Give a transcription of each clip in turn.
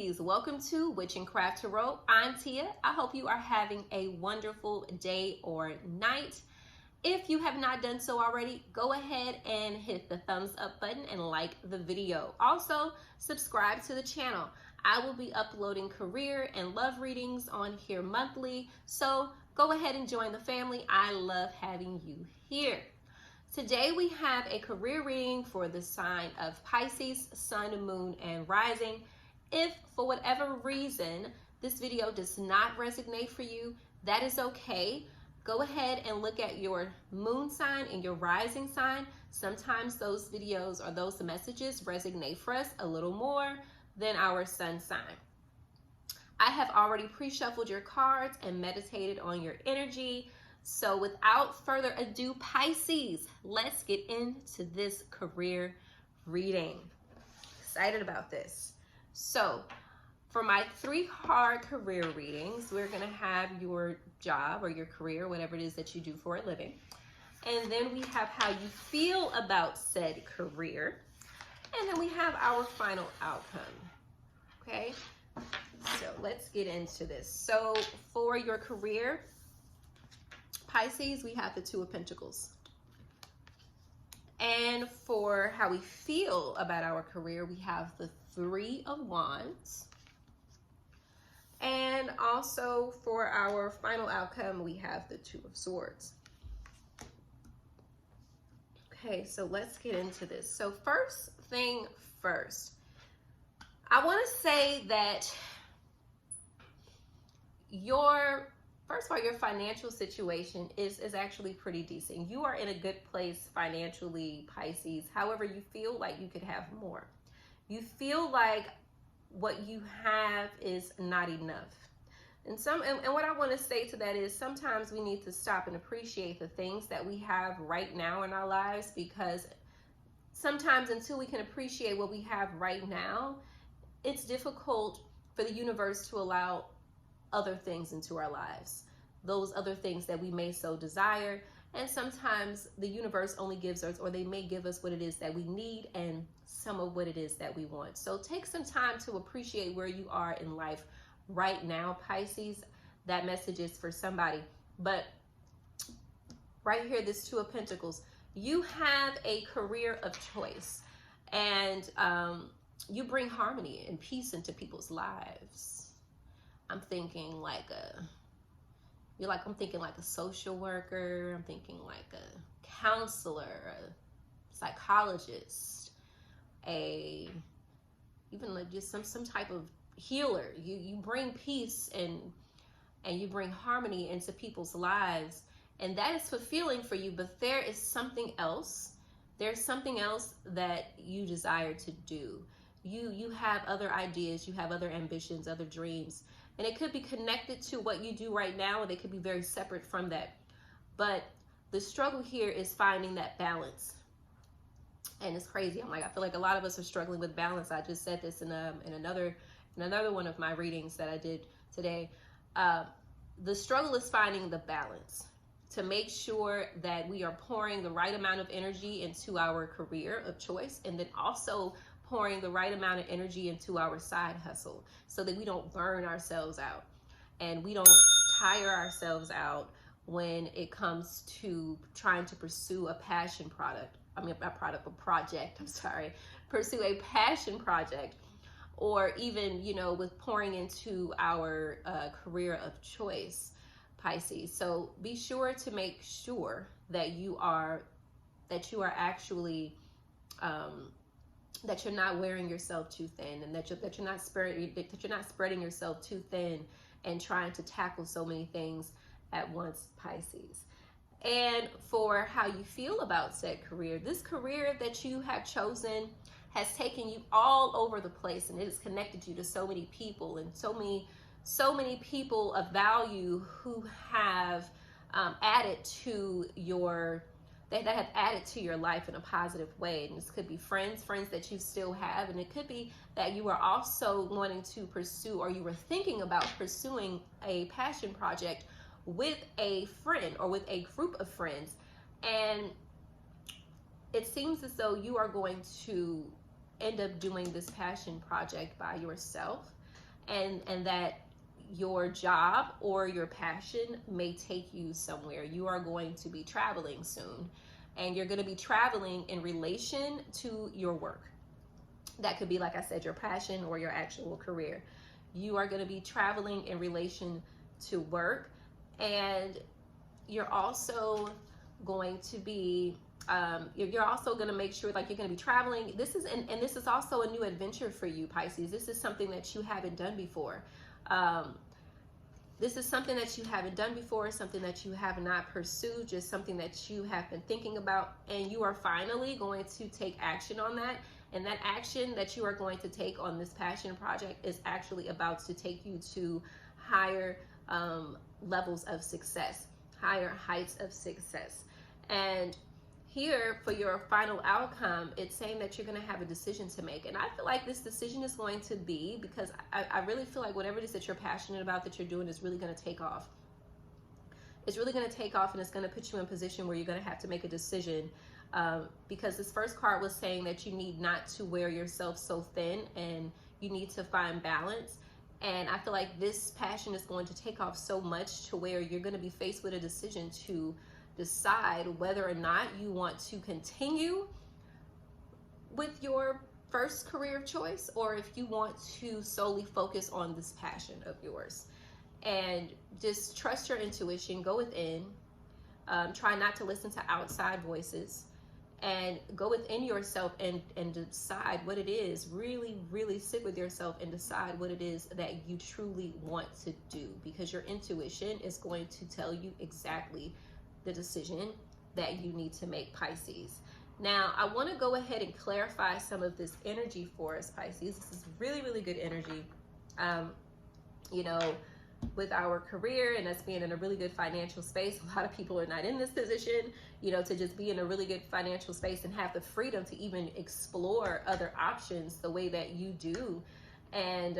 Pisces, welcome to Witch and Craft Tarot. I'm Tia. I hope you are having a wonderful day or night. If you have not done so already, go ahead and hit the thumbs up button and like the video. Also, subscribe to the channel. I will be uploading career and love readings on here monthly, so go ahead and join the family. I love having you here. Today we have a career reading for the sign of Pisces, Sun, Moon, and Rising. If for whatever reason this video does not resonate for you, that is okay. Go ahead and look at your moon sign and your rising sign. Sometimes those videos or those messages resonate for us a little more than our sun sign. I have already pre-shuffled your cards and meditated on your energy. So without further ado, Pisces, let's get into this career reading. Excited about this. So for my 3 hard career readings, we're going to have your job or your career, whatever it is that you do for a living. And then we have how you feel about said career. And then we have our final outcome. Okay, so let's get into this. So for your career, Pisces, we have the 2 of Pentacles. And for how we feel about our career, we have the 3 of Wands. And also for our final outcome, we have the 2 of Swords. Okay, so let's get into this. So first thing first, I want to say that first of all, your financial situation is actually pretty decent. You are in a good place financially, Pisces. However, you feel like you could have more. You feel like what you have is not enough. And what I want to say to that is sometimes we need to stop and appreciate the things that we have right now in our lives, because sometimes until we can appreciate what we have right now, it's difficult for the universe to allow other things into our lives, those other things that we may so desire. And sometimes the universe only gives us, or they may give us, what it is that we need and some of what it is that we want. So take some time to appreciate where you are in life right now, Pisces. That message is for somebody. But right here, this 2 of Pentacles, you have a career of choice, and you bring harmony and peace into people's lives. I'm thinking like I'm thinking like a social worker. I'm thinking like a counselor, a psychologist, even like just some type of healer. You bring peace and you bring harmony into people's lives, and that is fulfilling for you. But there is something else. There's something else that you desire to do. You have other ideas, you have other ambitions, other dreams. And it could be connected to what you do right now, and they could be very separate from that. But the struggle here is finding that balance. And it's crazy. I feel like a lot of us are struggling with balance. I just said this in another one of my readings that I did today. The struggle is finding the balance to make sure that we are pouring the right amount of energy into our career of choice, and then also pouring the right amount of energy into our side hustle, so that we don't burn ourselves out and we don't tire ourselves out when it comes to trying to pursue a passion project. Pursue a passion project, or even, with pouring into our career of choice, Pisces. So be sure to make sure that you are actually that you're not wearing yourself too thin, and that you're not spreading yourself too thin and trying to tackle so many things at once, Pisces. And for how you feel about said career, this career that you have chosen has taken you all over the place, and it has connected you to so many people, and so many people of value who have added to your life in a positive way. And this could be friends that you still have, and it could be that you are also wanting to pursue, or you were thinking about pursuing, a passion project with a friend or with a group of friends. And it seems as though you are going to end up doing this passion project by yourself. and that your job or your passion may take you somewhere. You are going to be traveling soon, and you're going to be traveling in relation to your work. That could be, like I said, your passion or your actual career. You are going to be traveling in relation to work, and you're also going to be you're also going to make sure, like, you're going to be traveling. This is and this is also a new adventure for you, Pisces. This is something that you haven't done before. This is something that you haven't done before, something that you have not pursued, just something that you have been thinking about, and you are finally going to take action on that. And that action that you are going to take on this passion project is actually about to take you to higher levels of success, higher heights of success. And here, for your final outcome, it's saying that you're going to have a decision to make. And I feel like this decision is going to be, because I really feel like whatever it is that you're passionate about that you're doing is really going to take off. It's really going to take off, and it's going to put you in a position where you're going to have to make a decision. Because this first card was saying that you need not to wear yourself so thin, and you need to find balance. And I feel like this passion is going to take off so much to where you're going to be faced with a decision to decide whether or not you want to continue with your first career of choice, or if you want to solely focus on this passion of yours. And just trust your intuition, go within, try not to listen to outside voices, and go within yourself and decide what it is. Really sit with yourself and decide what it is that you truly want to do, because your intuition is going to tell you exactly the decision that you need to make, Pisces. Now, I want to go ahead and clarify some of this energy for us, Pisces. This is really good energy. You know, with our career and us being in a really good financial space, a lot of people are not in this position, you know, to just be in a really good financial space and have the freedom to even explore other options the way that you do. And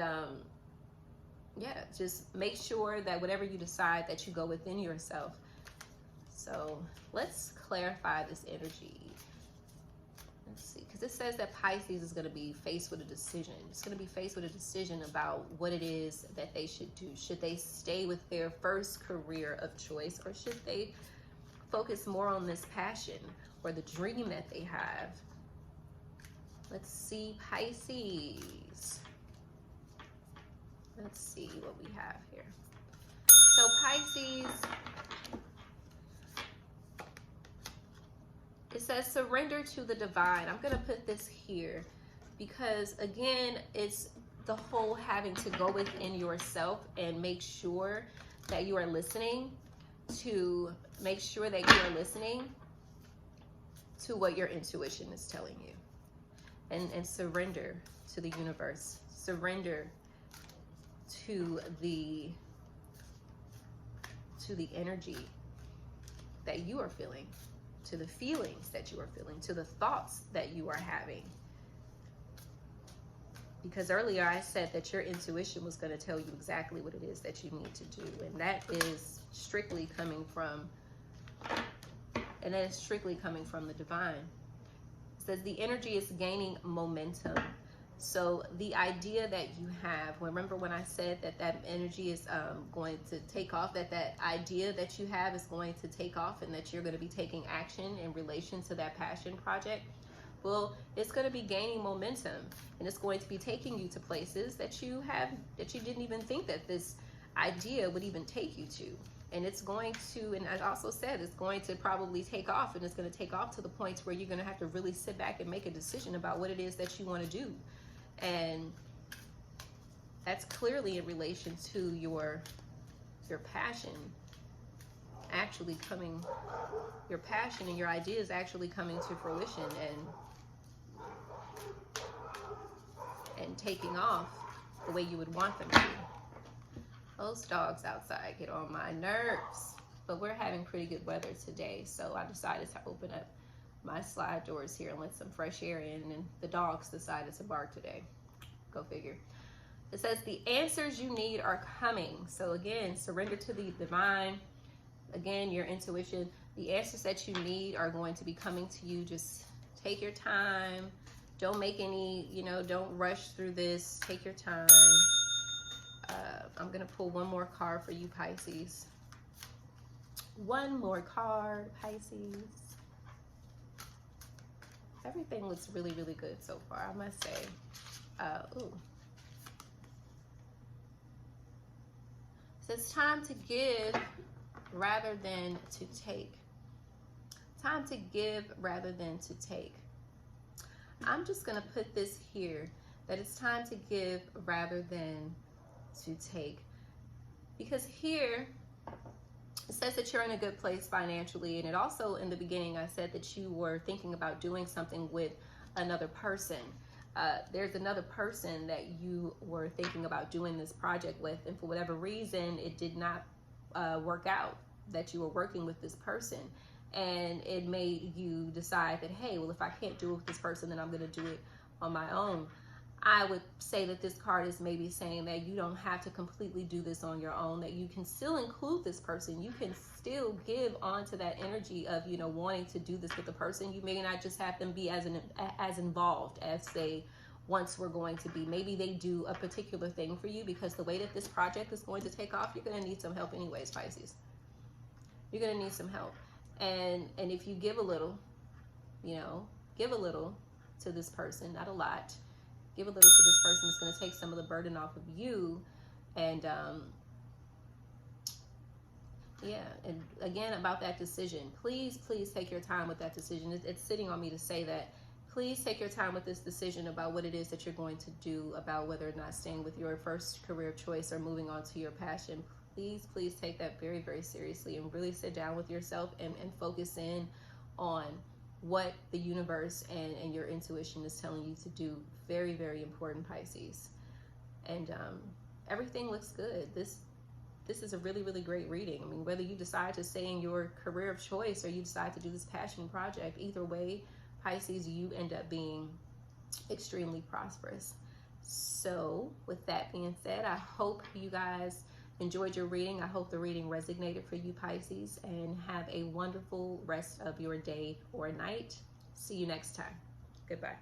yeah, just make sure that whatever you decide, that you go within yourself. So let's clarify this energy. Let's see, because it says that Pisces is going to be faced with a decision. It's going to be faced with a decision about what it is that they should do. Should they stay with their first career of choice, or should they focus more on this passion or the dream that they have? Let's see, Pisces. Let's see what we have here. So Pisces, it says surrender to the divine. I'm going to put this here because, again, it's the whole having to go within yourself and make sure that you are listening to, make sure that you are listening to what your intuition is telling you, and surrender to the universe, surrender to the energy that you are feeling, to the feelings that you are feeling, to the thoughts that you are having. Because earlier I said that your intuition was going to tell you exactly what it is that you need to do, and that is strictly coming from the divine. It says the energy is gaining momentum. So the idea that you have, remember when I said that that energy is going to take off, that idea that you have is going to take off, and that you're going to be taking action in relation to that passion project? Well, it's going to be gaining momentum, and it's going to be taking you to places that you didn't even think that this idea would even take you to. And it's going to, and I also said, it's going to probably take off, and it's going to take off to the point where you're going to have to really sit back and make a decision about what it is that you want to do. And that's clearly in relation to your passion actually coming, your passion and your ideas actually coming to fruition and taking off the way you would want them to. Those dogs outside get on my nerves, but we're having pretty good weather today, so I decided to open up my slide doors here and let some fresh air in, and the dogs decided to bark today. Go figure. It says the answers you need are coming. So again, surrender to the divine. Again, your intuition. The answers that you need are going to be coming to you. Just take your time. Don't make any, don't rush through this. Take your time. I'm going to pull one more card for you, Pisces. One more card, Pisces. Everything looks really, really good so far, I must say. Ooh. So it's time to give rather than to take. Time to give rather than to take. I'm just going to put this here, that it's time to give rather than to take. Because here, it says that you're in a good place financially, and it also, in the beginning, I said that you were thinking about doing something with another person. There's another person that you were thinking about doing this project with, and for whatever reason, it did not work out that you were working with this person. And it made you decide that, hey, well, if I can't do it with this person, then I'm going to do it on my own. I would say that this card is maybe saying that you don't have to completely do this on your own, that you can still include this person. You can still give onto that energy of, you know, wanting to do this with the person. You may not just have them be as involved as they once were going to be. Maybe they do a particular thing for you, because the way that this project is going to take off, you're going to need some help anyways, Pisces. You're going to need some help. And if you give a little, you know, give a little to this person, not a lot. Give a little to this person. It's going to take some of the burden off of you. And yeah, and again, about that decision, please take your time with that decision. It's sitting on me to say that. Please take your time with this decision about what it is that you're going to do, about whether or not staying with your first career choice or moving on to your passion. Please take that very, very seriously, and really sit down with yourself and focus in on what the universe and your intuition is telling you to do. Very, very important, Pisces. And everything looks good. This is a really, really great reading. I mean, whether you decide to stay in your career of choice or you decide to do this passion project, either way, Pisces, you end up being extremely prosperous. So with that being said, I hope you guys enjoyed your reading. I hope the reading resonated for you, Pisces, and have a wonderful rest of your day or night. See you next time. Goodbye.